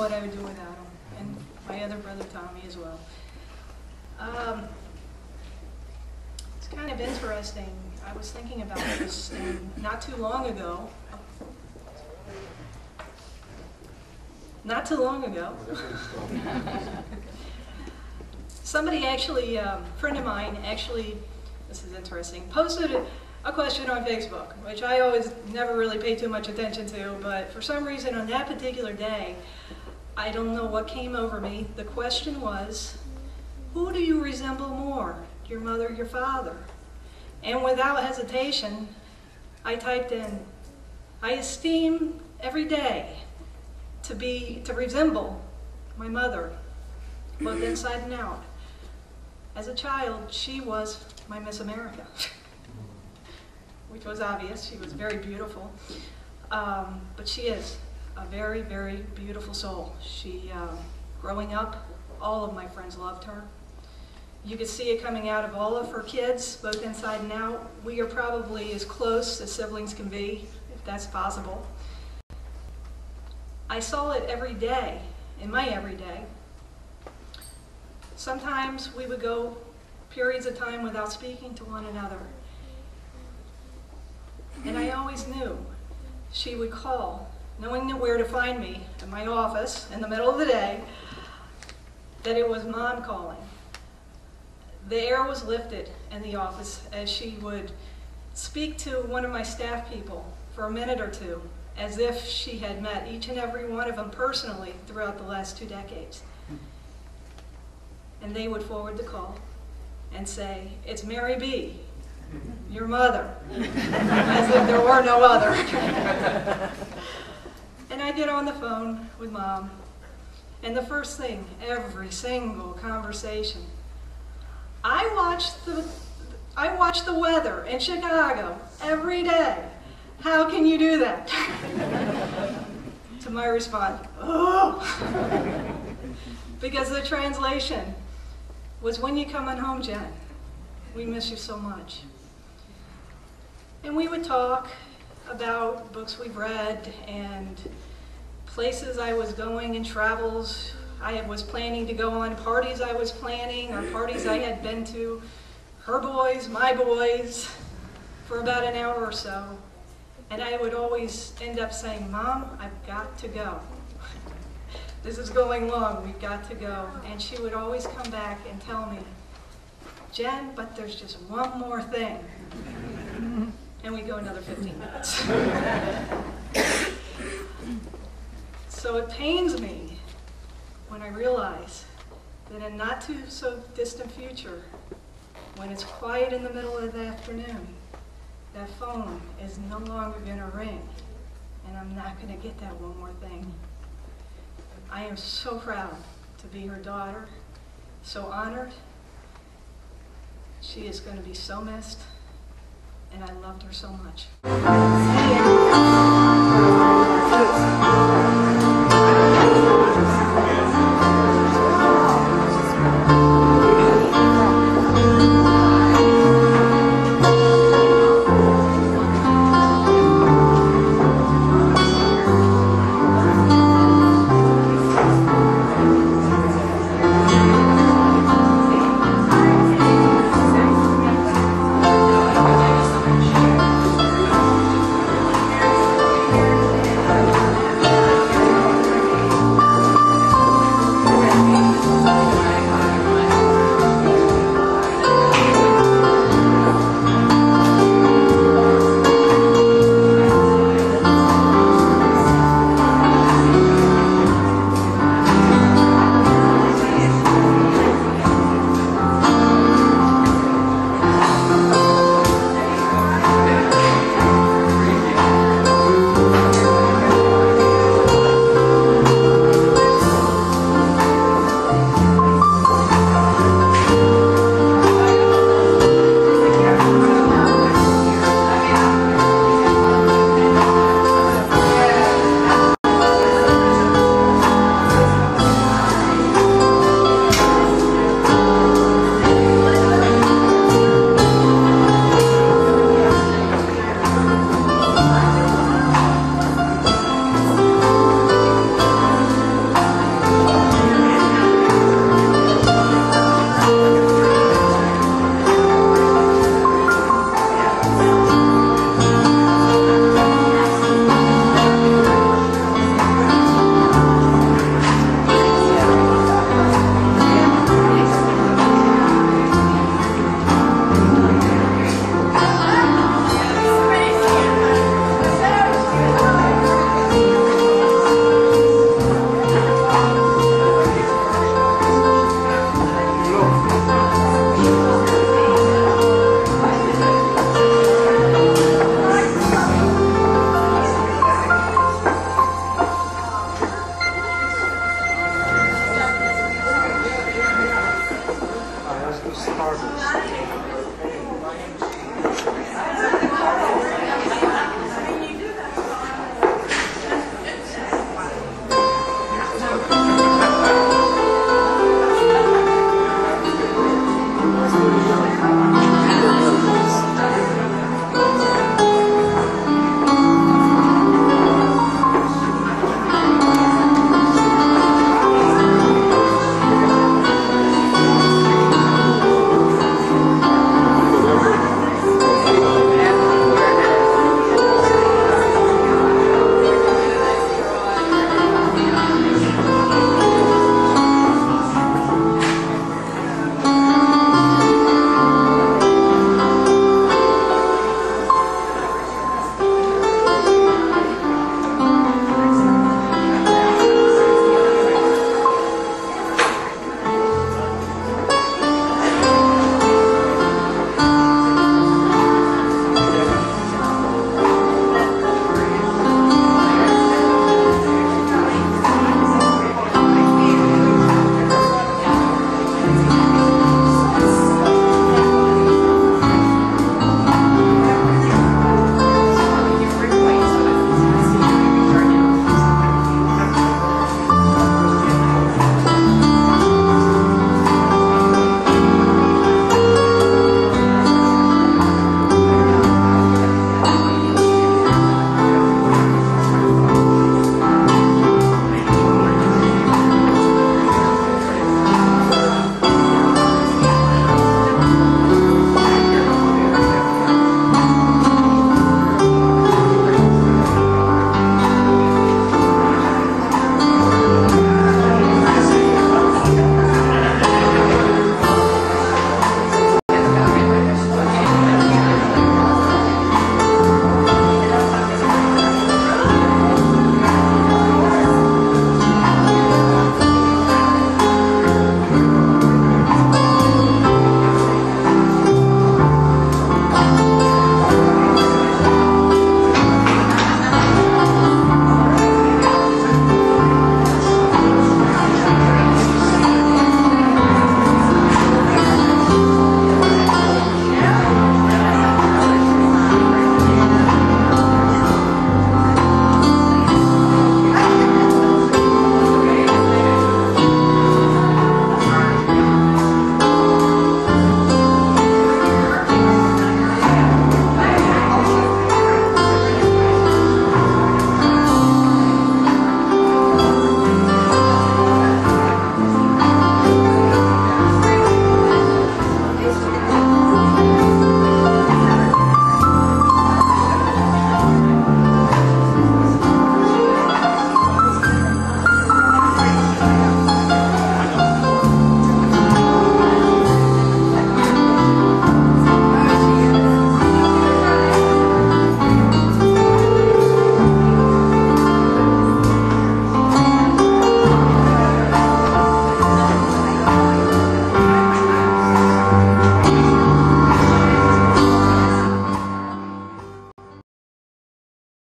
what I would do without him, and my other brother Tommy as well. It's kind of interesting. I was thinking about this not too long ago. Somebody actually, a friend of mine actually, this is interesting, posted a question on Facebook, which I always never really pay too much attention to, but for some reason on that particular day, I don't know what came over me. The question was, who do you resemble more, your mother or your father? And without hesitation, I typed in, I esteem every day to resemble my mother, both inside and out. As a child, she was my Miss America, which was obvious. She was very beautiful, but she is a very, very beautiful soul. She, growing up, all of my friends loved her. You could see it coming out of all of her kids, both inside and out. We are probably as close as siblings can be, if that's possible. I saw it every day, in my everyday. Sometimes we would go periods of time without speaking to one another. And I always knew she would call, knowing where to find me in my office in the middle of the day, that it was Mom calling. The air was lifted in the office as she would speak to one of my staff people for a minute or two, as if she had met each and every one of them personally throughout the last 2 decades. And they would forward the call and say, it's Mary B., your mother, as if there were no other. And I get on the phone with Mom, and the first thing, every single conversation, I watch the weather in Chicago every day. How can you do that? To my response, oh. Because the translation was, when you coming home, Jen? We miss you so much. And we would talk about books we've read and places I was going and travels I was planning to go on, parties I was planning, or parties I had been to, her boys, my boys, for about an hour or so. And I would always end up saying, Mom, I've got to go. This is going long, we've got to go. And she would always come back and tell me, Jen, but there's just one more thing. And we'd go another 15 minutes. So it pains me when I realize that in not too so distant future, when it's quiet in the middle of the afternoon, that phone is no longer going to ring, and I'm not going to get that one more thing. I am so proud to be her daughter, so honored. She is going to be so missed, and I loved her so much.